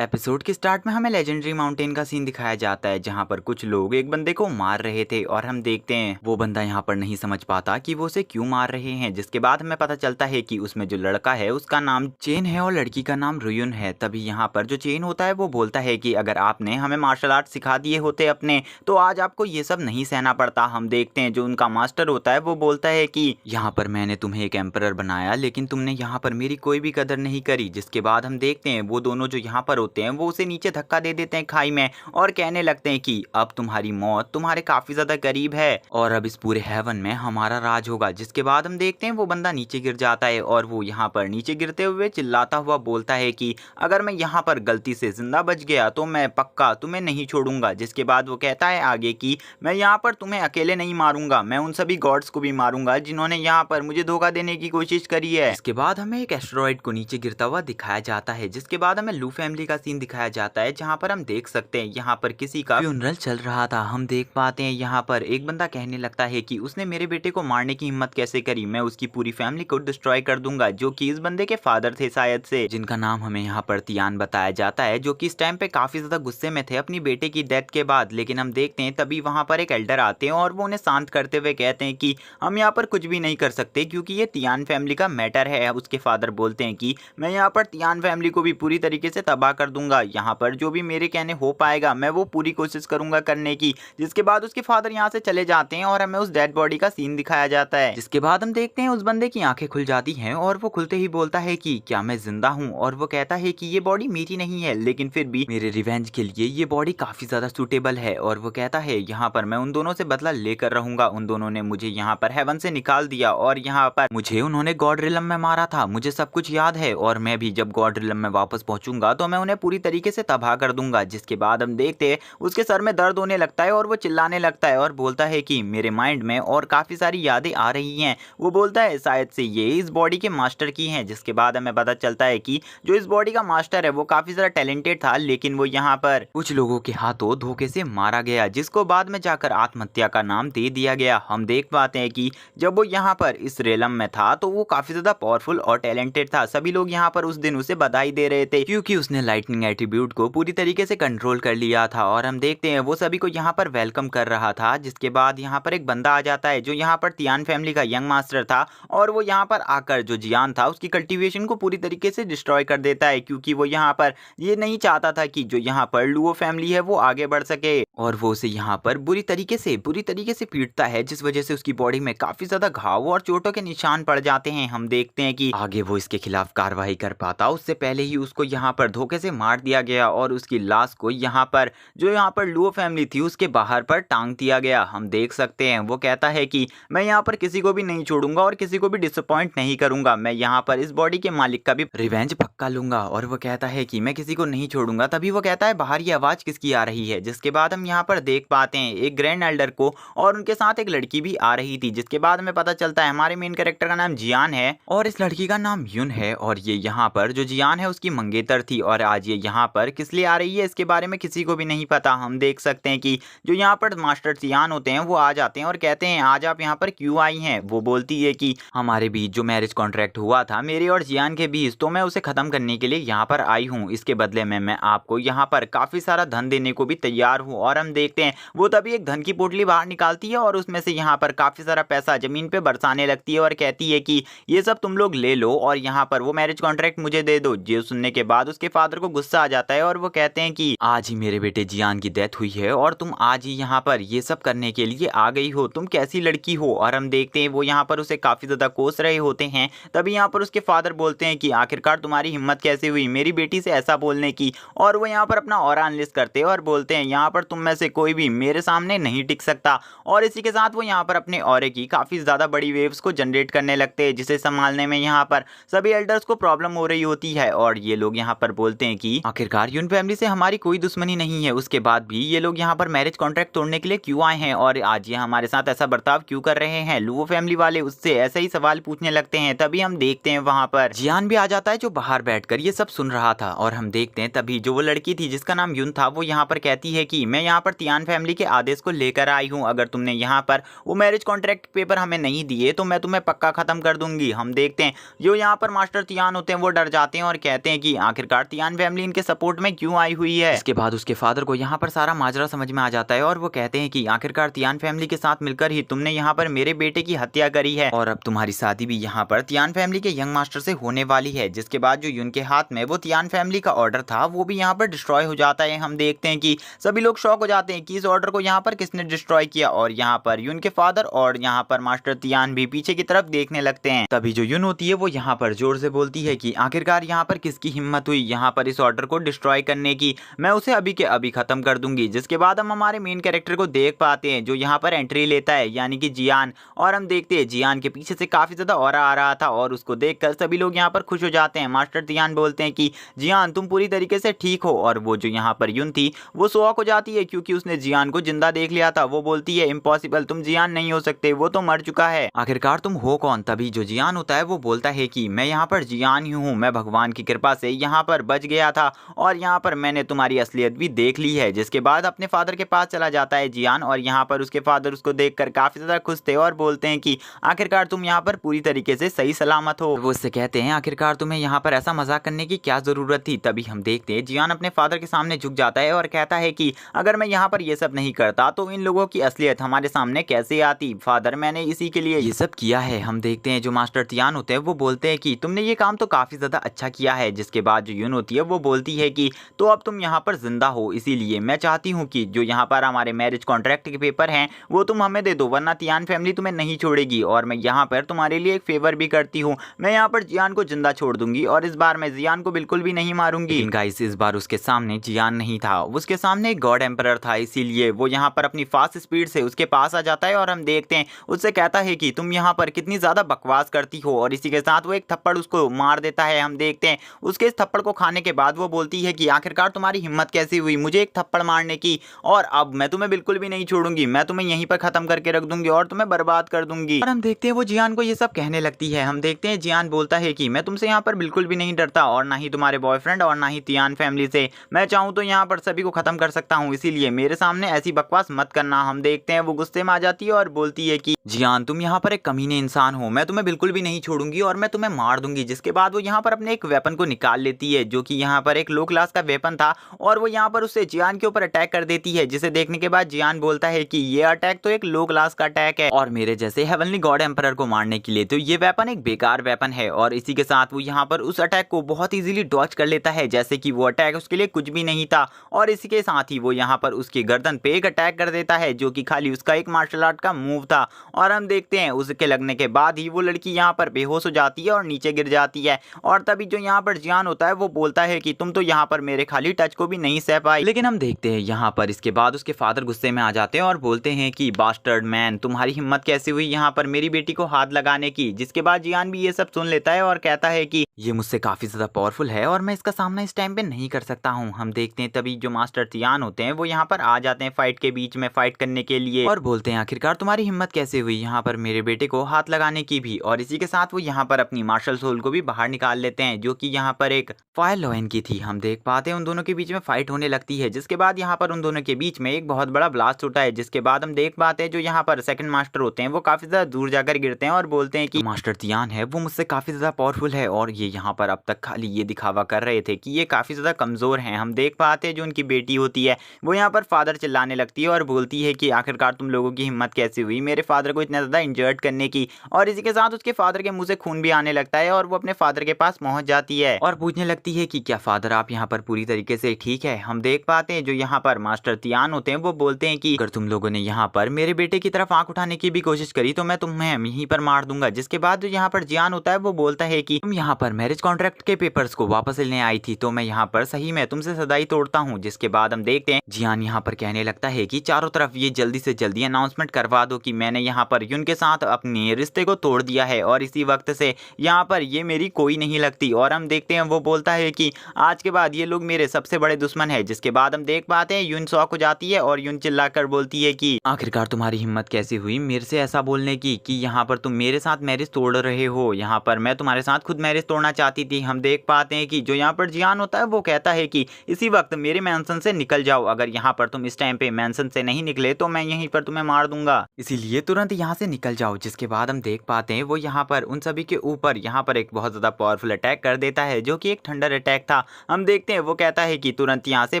Episode के start में हमें लेजेंडरी माउंटेन का सीन दिखाया जाता है जहां पर कुछ लोग एक बंदे को मार रहे थे और हम देखते हैं वो बंदा यहां पर नहीं समझ पाता कि वो उसे क्यों मार रहे हैं। जिसके बाद हमें पता चलता है कि उसमें जो लड़का है उसका नाम चेन है और लड़की का नाम रुयुन है। तभी यहाँ पर जो चेन होता है वो बोलता है कि अगर आपने हमें मार्शल आर्ट सिखा दिए होते अपने तो आज आपको ये सब नहीं सहना पड़ता। हम देखते हैं जो उनका मास्टर होता है वो बोलता है कि यहाँ पर मैंने तुम्हें एक एम्परर बनाया लेकिन तुमने यहाँ पर मेरी कोई भी कदर नहीं करी। जिसके बाद हम देखते हैं वो दोनों जो यहाँ पर होते हैं वो उसे नीचे धक्का दे देते हैं खाई में और कहने लगते हैं कि अब तुम्हारी मौत तुम्हारे काफी ज्यादा करीब है और अब इस पूरे हेवन में हमारा राज होगा। जिसके बाद हम देखते हैं वो बंदा नीचे गिर जाता है और वो यहाँ पर नीचे गिरते हुए चिल्लाता हुआ बोलता है कि अगर मैं यहाँ पर गलती से जिंदा बच गया तो मैं पक्का तुम्हें नहीं छोड़ूंगा। जिसके बाद वो कहता है आगे कि मैं यहाँ पर तुम्हें अकेले नहीं मारूंगा, मैं उन सभी गॉड्स को भी मारूंगा जिन्होंने यहाँ पर मुझे धोखा देने की कोशिश करी है। इसके बाद हमें एक एस्टेरॉइड को नीचे गिरता हुआ दिखाया जाता है। जिसके बाद हमें लू फैमिली का सीन दिखाया जाता है जहाँ पर हम देख सकते हैं यहाँ पर किसी का फ्यूनरल चल रहा था। हम देख पाते हैं यहाँ पर एक बंदा कहने लगता है कि उसने मेरे बेटे को मारने की हिम्मत कैसे करी, मैं उसकी पूरी फैमिली को डिस्ट्रॉय कर दूंगा, जो कि इस बंदे के फादर थे शायद से, जिनका नाम हमें यहाँ पर तियान बताया जाता है, जो कि इस टाइम पे काफी ज्यादा गुस्से में थे अपनी बेटे की डेथ के बाद। लेकिन हम देखते हैं तभी वहां पर एक एल्डर आते हैं और वो उन्हें शांत करते हुए कहते हैं कि हम यहाँ पर कुछ भी नहीं कर सकते क्योंकि ये तियान फैमिली का मैटर है। उसके फादर बोलते हैं कि मैं यहाँ पर तियान फैमिली को भी पूरी तरीके से तबाह कर दूंगा, यहाँ पर जो भी मेरे कहने हो पाएगा मैं वो पूरी कोशिश करूंगा करने की। जिसके बाद उसके फादर यहाँ से चले जाते हैं और हमें उस डेड बॉडी का सीन दिखाया जाता है। जिसके बाद हम देखते हैं उस बंदे की आंखें खुल जाती हैं और वो खुलते ही बोलता है कि क्या मैं जिंदा हूँ, और वो कहता है कि ये बॉडी मेरी नहीं है लेकिन फिर भी मेरे रिवेंज के लिए ये बॉडी काफी ज्यादा सूटेबल है। और वो कहता है यहाँ पर मैं उन दोनों से बदला लेकर रहूंगा, उन दोनों ने मुझे यहाँ पर हेवन से निकाल दिया और यहाँ पर मुझे उन्होंने गॉड रिलम में मारा था, मुझे सब कुछ याद है और मैं भी जब गॉड रिलम में वापस पहुंचूंगा तो मैं उन्हें पूरी तरीके से तबाह कर दूंगा। जिसके बाद हम देखते हैं उसके सर में दर्द होने लगता है और वो चिल्लाने लगता है और बोलता है कि मेरे माइंड में और काफी सारी यादें आ रही हैं। वो बोलता है शायद से ये इस बॉडी के मास्टर की हैं। जिसके बाद हमें पता चलता है कि जो इस बॉडी का मास्टर है वो काफी ज्यादा टैलेंटेड था लेकिन वो यहाँ पर कुछ लोगों के हाथों धोखे से मारा गया, जिसको बाद में जाकर आत्महत्या का नाम दे दिया गया। हम देख पाते हैं कि जब वो यहाँ पर इस रेलम में था तो वो काफी ज्यादा पावरफुल और टैलेंटेड था। सभी लोग यहाँ पर उस दिन उसे बधाई दे रहे थे क्योंकि उसने लाइटनिंग एट्रीब्यूट को पूरी तरीके से कंट्रोल कर लिया था और हम देखते हैं वो सभी को यहाँ पर वेलकम कर रहा था। जिसके बाद यहाँ पर एक बंदा आ जाता है जो यहाँ पर तियान फैमिली का यंग मास्टर था और वो यहाँ पर आकर जो जियान था उसकी कल्टीवेशन को पूरी तरीके से डिस्ट्रॉय कर देता है क्योंकि वो यहाँ पर ये नहीं चाहता था कि जो यहाँ पर लुओ फैमिली है वो आगे बढ़ सके, और वो उसे यहाँ पर बुरी तरीके से पीटता है जिस वजह से उसकी बॉडी में काफी ज्यादा घाव और चोटों के निशान पड़ जाते हैं। हम देखते हैं कि आगे वो इसके खिलाफ कार्रवाई कर पाता उससे पहले ही उसको यहाँ पर धोखे से मार दिया गया और उसकी लाश को यहाँ पर जो यहाँ पर लुओ फैमिली थी उसके बाहर पर टांग दिया गया। हम देख सकते हैं वो कहता है कि मैं यहाँ पर किसी को भी नहीं छोड़ूंगा और किसी को भी डिसअपॉइंट नहीं करूंगा, मैं यहाँ पर इस बॉडी के मालिक का भी रिवेंज पक्का लूंगा। और वो कहता है कि मैं किसी को नहीं छोड़ूंगा। तभी वो कहता है बाहर ये आवाज किसकी आ रही है। जिसके बाद हम यहाँ पर देख पाते हैं एक ग्रैंड एल्डर को और उनके साथ एक लड़की भी आ रही थी। जिसके बाद हमें पता चलता है हमारे मेन कैरेक्टर का नाम जियान है और इस लड़की का नाम युन है और ये यहाँ पर जो जियान है उसकी मंगेतर थी और आज ये यहाँ पर किस लिए आ रही है इसके बारे में किसी को भी नहीं पता। हम देख सकते हैं कि जो यहाँ पर मास्टर जियान होते हैं वो आ जाते हैं और कहते हैं आज आप यहाँ पर क्यों आई हैं। वो बोलती है कि हमारे बीच जो मैरिज कॉन्ट्रैक्ट हुआ था मेरे और जियान के बीच, तो मैं उसे खत्म करने के लिए यहाँ पर आई हूँ, इसके बदले में मैं आपको यहाँ पर काफी सारा धन देने को भी तैयार हूँ। और हम देखते हैं वो तभी एक धन की पोटली बाहर निकालती है और उसमें से यहाँ पर काफी सारा पैसा जमीन पे बरसाने लगती है और कहती है कि ये सब तुम लोग ले लो और यहाँ पर वो मैरिज कॉन्ट्रैक्ट मुझे दे दो। ये सुनने के बाद उसके फादर को गुस्सा आ जाता है और वो कहते हैं कि आज ही मेरे बेटे जियान की डेथ हुई है और तुम आज ही यहाँ पर ये सब करने के लिए आ गई हो, तुम कैसी लड़की हो। और हम देखते हैं वो यहाँ पर उसे काफी ज्यादा कोस रहे होते हैं। तभी यहाँ पर उसके फादर बोलते हैं कि आखिरकार तुम्हारी हिम्मत कैसे हुई मेरी बेटी से ऐसा बोलने की। और वो यहाँ पर अपना ऑरा एनालिसिस करते हैं और बोलते हैं यहाँ पर तुम में से कोई भी मेरे सामने नहीं टिक सकता। और इसी के साथ वो यहाँ पर अपने ऑरे की काफी ज्यादा बड़ी वेव्स को जनरेट करने लगते हैं जिसे संभालने में यहाँ पर सभी एल्डर्स को प्रॉब्लम हो रही होती है। और ये लोग यहाँ पर बोलते हैं कि आखिरकार युन फैमिली से हमारी कोई दुश्मनी नहीं है, उसके बाद भी ये लोग यहाँ पर मैरिज कॉन्ट्रैक्ट तोड़ने के लिए क्यों आए हैं और आज ये हमारे साथ ऐसा बर्ताव क्यों कर रहे हैं। लुओ फैमिली वाले उससे ऐसे ही सवाल पूछने लगते हैं। तभी हम देखते हैं वहां पर जियान भी आ जाता है जो बाहर बैठकर ये सब सुन रहा था। और हम देखते हैं तभी जो वो लड़की थी जिसका नाम युन था वो यहाँ पर कहती है कि मैं यहाँ पर तियान फैमिली के आदेश को लेकर आई हूँ, अगर तुमने यहाँ पर वो मैरिज कॉन्ट्रैक्ट पेपर हमें नहीं दिए तो मैं तुम्हें पक्का खत्म कर दूंगी। हम देखते हैं जो यहाँ पर मास्टर तियान होते हैं वो डर जाते हैं और कहते हैं कि आखिरकार तियान फैमिली इनके सपोर्ट में क्यों आई हुई है। इसके बाद उसके फादर को यहाँ पर सारा माजरा समझ में आ जाता है और वो कहते हैं कि आखिरकार तियान फैमिली के साथ मिलकर ही तुमने यहाँ पर मेरे बेटे की हत्या करी है और अब तुम्हारी शादी भी यहाँ पर तियान फैमिली के यंग मास्टर से होने वाली है। जिसके बाद जो यून के हाथ में वो तियान फैमिली का ऑर्डर था वो भी यहाँ पर डिस्ट्रॉय हो जाता है। हम देखते हैं कि सभी लोग शॉक हो जाते हैं कि इस ऑर्डर को यहाँ पर किसने डिस्ट्रॉय किया और यहाँ पर यून के फादर और यहाँ पर मास्टर तियान भी पीछे की तरफ देखने लगते हैं। तभी जो यून होती है वो यहाँ पर जोर से बोलती है कि आखिरकार यहाँ पर किसकी हिम्मत हुई यहाँ पर इस ऑर्डर को डिस्ट्रॉय करने की, मैं उसे अभी के अभी खत्म कर दूंगी। जिसके बाद हम हमारे मेन कैरेक्टर को देख पाते हैं जो यहाँ पर एंट्री लेता है यानी कि जियान, और हम देखते हैं जियान के पीछे से काफी ज्यादा ऑरा आ रहा था और उसको देखकर सभी लोग यहाँ पर खुश हो जाते हैं। मास्टर तियान बोलते हैं कि जियान तुम पूरी तरीके से ठीक हो, और वो जो यहाँ पर यून थी वो शॉक हो जाती है क्योंकि उसने जियान को जिंदा देख लिया था। वो बोलती है इम्पॉसिबल, तुम जियान नहीं हो सकते, वो तो मर चुका है, आखिरकार तुम हो कौन। तभी जो जियान होता है वो बोलता है कि मैं यहाँ पर जियान ही हूँ, मैं भगवान की कृपा से यहाँ पर बच गया था और यहाँ पर मैंने तुम्हारी असलियत भी देख ली है। जिसके बाद अपने फादर के पास चला जाता है जियान और यहाँ पर उसके फादर उसको देखकर काफी ज्यादा खुश थे और बोलते हैं कि आखिरकार तुम यहाँ पर पूरी तरीके से सही सलामत हो। वो उससे कहते हैं आखिरकार तुम्हें यहाँ पर ऐसा मजाक करने की क्या जरूरत थी। तभी हम देखते हैं जियान अपने फादर के सामने झुक जाता है और कहता है कि अगर मैं यहाँ पर ये सब नहीं करता तो इन लोगों की असलियत हमारे सामने कैसे आती। फादर मैंने इसी के लिए ये सब किया है। हम देखते हैं जो मास्टर तियान होते हैं वो बोलते हैं कि तुमने ये काम तो काफी ज्यादा अच्छा किया है। जिसके बाद जो यून होती है वो बोलती है कि तो अब तुम यहाँ पर जिंदा हो, इसीलिए मैं चाहती हूँ कि जो यहाँ पर हमारे मैरिज कॉन्ट्रैक्ट के पेपर हैं वो तुम हमें दे दो, वरना तियान फैमिली तुम्हें नहीं छोड़ेगी। और मैं यहाँ पर तुम्हारे लिए एक फेवर भी करती हूँ, मैं यहाँ पर जियान को जिंदा छोड़ दूंगी और इस बार मैं जियान को बिल्कुल भी नहीं मारूंगी। गाइस इस बार उसके सामने जियान नहीं था, उसके सामने एक गॉड एम्परर था, इसीलिए वो यहाँ पर अपनी फास्ट स्पीड से उसके पास आ जाता है और हम देखते हैं उससे कहता है कि तुम यहाँ पर कितनी ज्यादा बकवास करती हो, और इसी के साथ वो एक थप्पड़ उसको मार देता है। हम देखते हैं उसके इस थप्पड़ को खाने के बाद वो बोलती है कि आखिरकार तुम्हारी हिम्मत कैसी हुई मुझे एक थप्पड़ मारने की, और अब मैं तुम्हें बिल्कुल भी नहीं छोड़ूंगी, मैं तुम्हें यहीं पर खत्म करके रख दूंगी और तुम्हें बर्बाद कर दूंगी। और हम देखते हैं वो जियान को ये सब कहने लगती है। हम देखते हैं जियान बोलता है कि मैं तुमसे यहाँ पर बिल्कुल भी नहीं डरता और ना ही तुम्हारे बॉयफ्रेंड और ना ही तियान फैमिली से, मैं चाहूँ तो यहाँ पर सभी को खत्म कर सकता हूँ, इसीलिए मेरे सामने ऐसी बकवास मत करना। हम देखते हैं वो गुस्से में आ जाती है और बोलती है कि जियान तुम यहाँ पर एक कमीने इंसान हो, मैं तुम्हें बिल्कुल भी नहीं छोड़ूंगी और मैं तुम्हें मार दूंगी। जिसके बाद वो यहाँ पर अपने एक वेपन को निकाल लेती है जो कि यहाँ पर एक लो क्लास का वेपन था और वो यहाँ पर उससे जियान के ऊपर अटैक कर देती है, जिसे देखने के बाद जियान बोलता है कि ये अटैक तो एक लो क्लास का अटैक है और मेरे जैसे हेवनली गॉड एम्परर को मारने के लिए तो ये वेपन एक बेकार वेपन है। और इसी के साथ वो यहाँ पर उस अटैक को बहुत इजीली डॉच कर लेता है जैसे कि वो अटैक उसके लिए कुछ भी नहीं था, और इसी के साथ ही वो यहाँ पर उसकी गर्दन पे एक अटैक कर देता है जो कि खाली उसका एक मार्शल आर्ट का मूव था। और हम देखते हैं उसके लगने के बाद ही वो लड़की यहाँ पर बेहोश हो जाती है और नीचे गिर जाती है। और तभी जो यहाँ पर जियान होता है वो बोलता है कि तुम तो यहाँ पर मेरे खाली टच को भी नहीं सह पाई। लेकिन हम देखते हैं यहाँ पर इसके बाद उसके फादर गुस्से में आ जाते हैं और बोलते हैं कि बास्टर्ड मैन तुम्हारी हिम्मत कैसे हुई यहाँ पर मेरी बेटी को हाथ लगाने की। जिसके बाद जियान भी ये सब सुन लेता है और कहता है कि ये मुझसे काफी ज्यादा पावरफुल है और मैं इसका सामना इस टाइम पे नहीं कर सकता हूँ। हम देखते हैं तभी जो मास्टर तियान होते हैं वो यहाँ पर आ जाते हैं फाइट के बीच में फाइट करने के लिए और बोलते हैं आखिरकार तुम्हारी हिम्मत कैसे हुई यहाँ पर मेरे बेटे को हाथ लगाने की भी। और इसी के साथ वो यहाँ पर अपनी मार्शल सोल को भी बाहर निकाल लेते हैं जो कि यहाँ पर एक फायर लॉयन की थी। हम देख पाते हैं उन दोनों के बीच में फाइट होने लगती है, जिसके बाद यहाँ पर उन दोनों के बीच में एक बहुत बड़ा ब्लास्ट होता है। जिसके बाद हम देख पाते हैं जो यहाँ पर सेकंड मास्टर होते हैं वो काफी ज्यादा दूर जाकर गिरते हैं और बोलते हैं कि मास्टर तियान है वो मुझसे काफी ज्यादा पावरफुल है और ये यहाँ पर अब तक खाली ये दिखावा कर रहे थे कि ये काफी ज्यादा कमजोर हैं। हम देख पाते हैं जो उनकी बेटी होती है वो यहाँ पर फादर चिल्लाने लगती है और बोलती है कि आखिरकार तुम लोगों की हिम्मत कैसे हुई मेरे फादर को इतना ज्यादा इंजर्ड करने की। और इसी के साथ उसके फादर के मुंह से खून भी आने लगता है और वो अपने फादर के पास पहुंच जाती है और पूछने लगती है कि क्या फादर आप यहाँ पर पूरी तरीके से ठीक है। हम देख पाते हैं जो यहाँ पर मास्टर तियान होते हैं वो बोलते हैं कि अगर तुम लोगों ने यहाँ पर मेरे बेटे की तरफ आंख उठाने की भी कोशिश करी तो मैं तुम्हें यहीं पर मार दूंगा। जिसके बाद जो यहाँ पर जियान होता है वो बोलता है कि तुम यहाँ पर मैरिज कॉन्ट्रैक्ट के पेपर्स को वापस लेने आई थी तो मैं यहाँ पर सही में तुमसे सदाई तोड़ता हूँ। जिसके बाद हम देखते हैं जियान यहाँ पर कहने लगता है कि चारों तरफ ये जल्दी से जल्दी अनाउंसमेंट करवा दो कि मैंने यहाँ पर यून के साथ अपने रिश्ते को तोड़ दिया है और इसी वक्त से यहाँ पर ये मेरी कोई नहीं लगती। और हम देखते हैं वो बोलता है कि आज के बाद ये लोग मेरे सबसे बड़े दुश्मन है। जिसके बाद हम देख पाते हैं यून शॉक हो जाती है और यून चिल्लाकर बोलती है कि आखिरकार तुम्हारी हिम्मत कैसे हुई मेरे से ऐसा बोलने की कि यहाँ पर तुम मेरे साथ मैरिज तोड़ रहे हो। यहाँ पर मैं तुम्हारे साथ खुद मैरिज तोड़ना चाहती थी। हम देख पाते हैं कि जो यहाँ पर जियान होता है वो कहता है कि इसी वक्त मेरे मैंसन से निकल जाओ, अगर यहाँ पर तुम इस टाइम पे मैंसन से नहीं निकले तो मैं यहीं पर तुम्हें मार दूंगा, इसीलिए तुरंत यहाँ से निकल जाओ। जिसके बाद हम देख पाते हैं वो यहाँ पर उन सभी के ऊपर यहाँ पर एक बहुत ज्यादा पावरफुल अटैक कर देता है जो कि एक थंडर अटैक था। हम देखते हैं वो कहता है कि तुरंत यहाँ से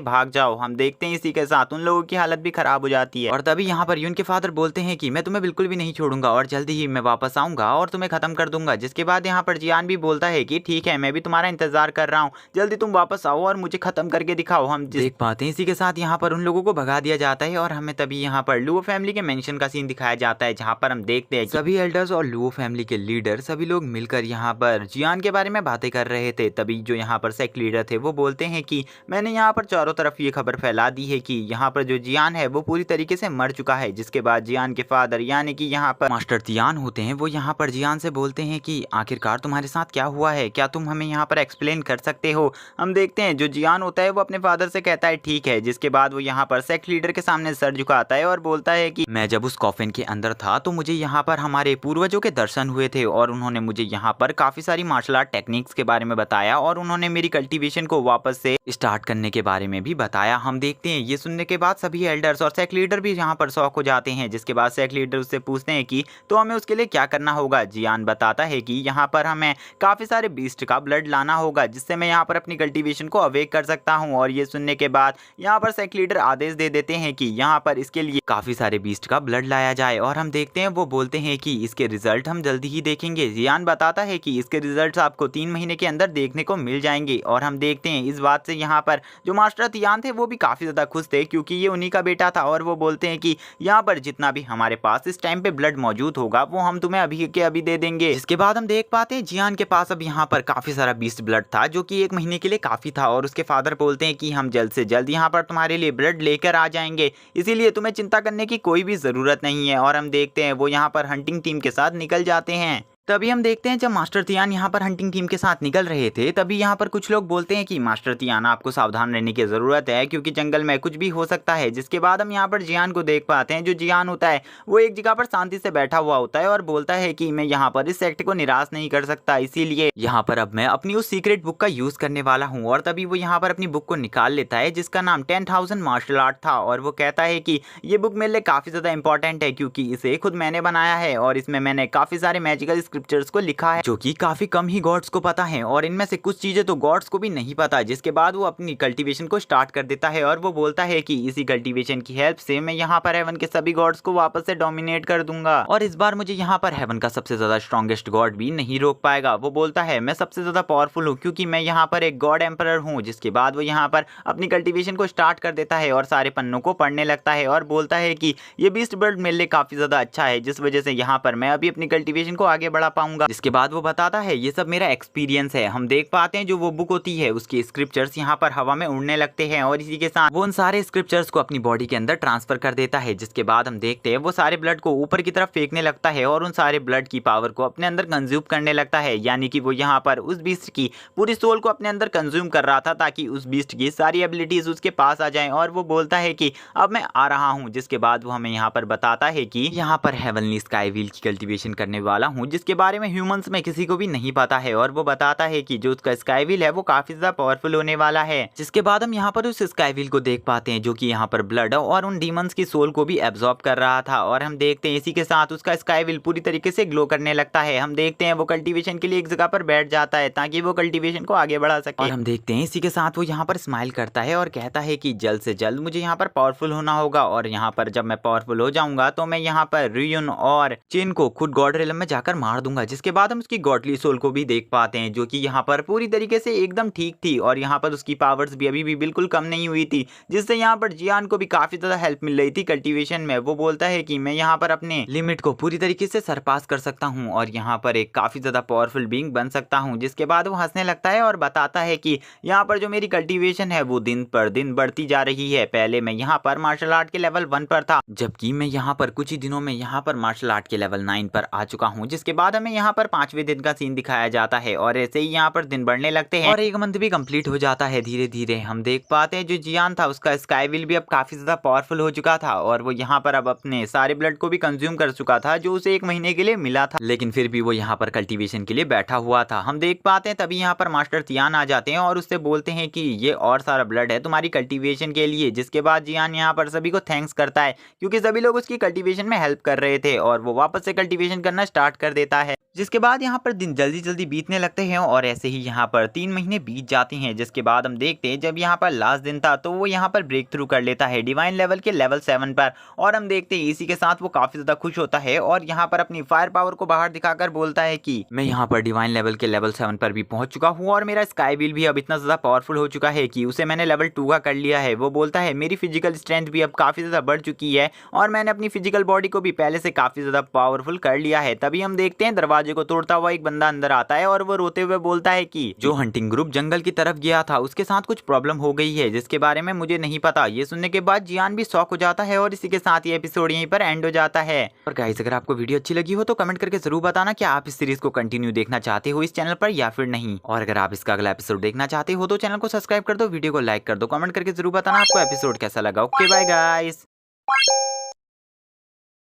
भाग जाओ। हम देखते हैं इसी के साथ उन लोगों की हालत भी खराब हो जाती है और तभी यहाँ पर यून के फादर बोलते हैं कि मैं तुम्हें बिल्कुल भी नहीं छोड़ूंगा और जल्दी ही मैं वापस आऊंगा और तुम्हें खत्म कर दूंगा। जिसके बाद यहाँ पर जियान भी बोलता है कि ठीक है, मैं भी तुम्हारा इंतजार कर रहा हूँ, जल्दी तुम वापस आओ और मुझे खत्म करके दिखाओ। हम देख पाते हैं इसी के साथ यहाँ पर उन लोगों को भगा दिया जाता है और हमें तभी यहाँ पर लुओ फैमिली के मेंशन का सीन दिखाया जाता है, जहाँ पर हम देखते हैं सभी एल्डर्स और लुओ फैमिली के लीडर सभी लोग मिलकर यहाँ पर जियान के बारे में बातें कर रहे थे। तभी जो यहाँ पर सेक्ट लीडर थे वो बोलते हैं कि मैंने यहाँ पर चारों तरफ ये खबर फैला दी है कि यहाँ पर जो जियान है वो पूरी तरीके से मर चुका है। जिसके बाद जियान के फादर यानी कि यहाँ पर मास्टर तियान होते हैं, वो यहाँ पर जियान से बोलते हैं कि आखिरकार तुम्हारे साथ क्या हुआ है, क्या तुम हमें यहाँ पर एक्सप्लेन कर सकते हो। हम देखते हैं जो जियान होता है वो अपने फादर से कहता है ठीक है। जिसके बाद वो यहाँ पर सेक्ट लीडर के सामने सर झुकाता है और बोलता है कि मैं जब उस कॉफिन के अंदर था तो मुझे यहाँ पर हमारे पूर्वजों के दर्शन हुए थे और उन्होंने मुझे यहाँ पर काफी सारी मार्शल आर्ट टेक्निक्स के बारे में बताया और उन्होंने मेरी कल्टीवेशन को वापस से स्टार्ट करने के बारे में भी बताया। हम देखते हैं ये सुनने के बाद सभी एल्डर्स और सेक्ट लीडर भी यहाँ पर शॉक हो जाते हैं। जिसके बाद सेक्ट लीडर उससे पूछते हैं कि तो हमें उसके लिए क्या करना होगा। जियान बताता है कि यहाँ पर हमें काफी सारे बीस्ट का ब्लड लाना होगा जिससे मैं यहाँ पर अपनी कल्टीवेशन को अवेक कर सकता हूँ। और ये सुनने के बाद यहाँ पर सेक्ट लीडर आदेश दे देते हैं कि यहाँ पर इसके लिए काफी सारे बीस्ट का ब्लड लाया जाए और हम देखते हैं वो बोलते हैं कि इसके रिजल्ट हम जल्दी ही देखेंगे। जियान बताता है कि इसके रिजल्ट आपको 3 महीने के अंदर देखने को मिल जाएंगे। और हम देखते हैं इस बात से यहाँ पर जो मास्टर तियान थे वो भी काफी ज्यादा खुश थे क्योंकि ये उन्हीं का बेटा था और वो बोलते हैं कि यहाँ पर जितना भी हमारे पास इस टाइम पे ब्लड मौजूद होगा वो हम तुम्हें अभी के अभी दे देंगे। इसके बाद हम देख पाते हैं जियान के पास अब यहाँ पर काफी सारा बीस्ट ब्लड था जो कि 1 महीने के लिए काफी था और उसके फादर बोलते हैं कि हम जल्द से जल्द यहाँ पर तुम्हारे लिए ब्लड लेकर आ जाएंगे, इसीलिए तुम्हें चिंता करने की कोई भी जरूरत नहीं है। और हम देखते हैं वो यहाँ पर हंटिंग टीम के साथ निकल जाते हैं। तभी हम देखते हैं जब मास्टर तियान यहाँ पर हंटिंग टीम के साथ निकल रहे थे तभी यहाँ पर कुछ लोग बोलते हैं कि मास्टर तियान आपको सावधान रहने की जरूरत है क्योंकि जंगल में कुछ भी हो सकता है। जिसके बाद हम यहाँ पर जियान को देख पाते हैं। जो जियान होता है वो एक जगह पर शांति से बैठा हुआ होता है और बोलता है कि मैं यहाँ पर इस सेक्ट को निराश नहीं कर सकता, इसीलिए यहाँ पर अब मैं अपनी उस सीक्रेट बुक का यूज करने वाला हूँ। और तभी वो यहाँ पर अपनी बुक को निकाल लेता है जिसका नाम 10,000 मार्शल आर्ट था और वो कहता है कि ये बुक मेरे लिए काफी ज्यादा इंपॉर्टेंट है क्योंकि इसे खुद मैंने बनाया है और इसमें मैंने काफी सारे मैजिकल स्क्रिप्चर्स को लिखा है जो कि काफी कम ही गॉड्स को पता है और इनमें से कुछ चीजें तो गॉड्स को भी नहीं पता। जिसके बाद वो अपनी कल्टीवेशन को स्टार्ट कर देता है और वो बोलता है कि इसी कल्टीवेशन की हेल्प से मैं यहाँ पर हेवन के सभी गॉड्स को वापस से डोमिनेट कर दूंगा और इस बार मुझे यहाँ पर हेवन का सबसे ज्यादा स्ट्रॉन्गेस्ट गॉड भी नहीं रोक पाएगा। वो बोलता है मैं सबसे ज्यादा पावरफुल हूँ क्योंकि मैं यहाँ पर एक गॉड एम्परर हूँ। जिसके बाद वो यहाँ पर अपनी कल्टीवेशन को स्टार्ट कर देता है और सारे पन्नों को पढ़ने लगता है और बोलता है कि ये बीस्ट ब्लड मेरे लिए काफी ज्यादा अच्छा है जिस वजह से यहाँ पर मैं अभी अपनी कल्टीवेशन को आगे बढ़ा पाऊंगा। जिसके बाद वो बताता है ये सब मेरा एक्सपीरियंस है। हम देख पाते हैं जो वो बुक होती है उसकी स्क्रिप्चर्स यहाँ पर हवा में उड़ने लगते हैं और इसी के साथ वो उन सारे स्क्रिप्चर्स को अपनी बॉडी के अंदर ट्रांसफर कर देता है। जिसके बाद हम देखते हैं वो सारे ब्लड को ऊपर की तरफ फेंकने लगता है और उन सारे ब्लड की पावर को अपने अंदर कंज्यूम करने लगता है, यानी कि वो यहाँ पर उस बीस्ट की पूरी सोल को अपने अंदर कंज्यूम कर रहा था ताकि उस बीस्ट की सारी एबिलिटीज उसके पास आ जाएं। और वो बोलता है कि अब मैं आ रहा हूँ। जिसके बाद वो हमें यहाँ पर बताता है कि यहाँ पर हेवनली स्काई व्हील की कल्टीवेशन करने वाला हूँ जिसके बारे में ह्यूमंस में किसी को भी नहीं पता है और वो बताता है कि जो उसका स्काई व्हील है वो काफी ज्यादा पावरफुल होने वाला है। जिसके बाद हम यहाँ पर उस स्काई व्हील को देख पाते हैं जो कि यहाँ पर ब्लड और उन डीमंस की सोल को भी एब्जॉर्ब कर रहा था और हम देखते हैं इसी के साथ उसका स्काई व्हील पूरी तरीके से ग्लो करने लगता है। हम देखते हैं वो कल्टीवेशन के लिए एक जगह पर बैठ जाता है ताकि वो कल्टीवेशन को आगे बढ़ा सके और हम देखते हैं इसी के साथ वो यहाँ पर स्माइल करता है और कहता है कि जल्द से जल्द मुझे यहाँ पर पावरफुल होना होगा और यहाँ पर जब मैं पावरफुल हो जाऊंगा तो मैं यहाँ पर रियुन और चिन को खुद गॉड रिलम में जाकर मार दूंगा। जिसके बाद हम उसकी गॉडली सोल को भी देख पाते हैं जो कि यहाँ पर पूरी तरीके से एकदम ठीक थी और यहाँ पर उसकी पावर्स भी अभी भी बिल्कुल कम नहीं हुई थी जिससे यहाँ पर जियान को भी काफी ज्यादा हेल्प मिल रही थी कल्टीवेशन में। वो बोलता है कि मैं यहाँ पर अपने लिमिट को पूरी तरीके से सरपास कर सकता हूँ और यहाँ पर एक काफी ज्यादा पावरफुल बीइंग बन सकता हूँ। जिसके बाद वो हंसने लगता है और बताता है कि यहाँ पर जो मेरी कल्टीवेशन है वो दिन पर दिन बढ़ती जा रही है। पहले मैं यहाँ पर मार्शल आर्ट के लेवल 1 पर था जबकि मैं यहाँ पर कुछ ही दिनों में यहाँ पर मार्शल आर्ट के लेवल 9 पर आ चुका हूँ। जिसके बाद हमें यहाँ पर 5वें दिन का सीन दिखाया जाता है और ऐसे ही यहाँ पर दिन बढ़ने लगते हैं और 1 मंथ भी कंप्लीट हो जाता है धीरे धीरे। हम देख पाते हैं जो जियान था उसका स्काई व्हील भी अब काफी ज्यादा पावरफुल हो चुका था और वो यहाँ पर अब अपने सारे ब्लड को भी कंज्यूम कर चुका था जो उसे 1 महीने के लिए मिला था, लेकिन फिर भी वो यहाँ पर कल्टीवेशन के लिए बैठा हुआ था। हम देख पाते हैं तभी यहाँ पर मास्टर तियान आ जाते हैं और उससे बोलते हैं कि ये और सारा ब्लड है तुम्हारी कल्टीवेशन के लिए। जिसके बाद जियान यहाँ पर सभी को थैंक्स करता है क्योंकि सभी लोग उसकी कल्टीवेशन में हेल्प कर रहे थे और वो वापस से कल्टीवेशन करना स्टार्ट कर देता जाता है। जिसके बाद यहाँ पर दिन जल्दी जल्दी बीतने लगते हैं और ऐसे ही यहाँ पर 3 महीने बीत जाते हैं। जिसके बाद हम देखते हैं जब यहाँ पर लास्ट दिन था तो वो यहाँ पर ब्रेक थ्रू कर लेता है डिवाइन लेवल के लेवल 7 पर, और हम देखते हैं इसी के साथ वो काफी ज्यादा खुश होता है और यहाँ पर अपनी फायर पावर को बाहर दिखाकर बोलता है कि मैं यहाँ पर डिवाइन लेवल के लेवल 7 पर भी पहुंच चुका हूँ और मेरा स्काई व्हील भी अब इतना ज्यादा पावरफुल हो चुका है कि उसे मैंने लेवल 2 का कर लिया है। वो बोलता है मेरी फिजिकल स्ट्रेंथ भी अब काफी ज्यादा बढ़ चुकी है और मैंने अपनी फिजिकल बॉडी को भी पहले से काफी ज्यादा पावरफुल कर लिया है। तभी हम देखते हैं दरवाजे को तोड़ता हुआ एक बंदा अंदर आता है और वो रोते हुए बोलता है कि जो हंटिंग ग्रुप जंगल की तरफ गया था उसके साथ कुछ प्रॉब्लम हो गई है जिसके बारे में मुझे नहीं पता। ये सुनने के बाद जियान भी शॉक हो जाता है और इसी के साथ ये एपिसोड यहीं पर एंड हो जाता है। और गाइस अगर आपको वीडियो अच्छी लगी हो तो कमेंट करके जरूर बताना कि आप इस सीरीज को कंटिन्यू देखना चाहते हो इस चैनल पर या फिर नहीं। और अगर आप इसका अगला एपिसोड देखना चाहते हो तो चैनल को सब्सक्राइब कर दो, वीडियो को लाइक कर दो, कमेंट करके जरूर बताना आपको एपिसोड कैसा लगा। Okay bye guys.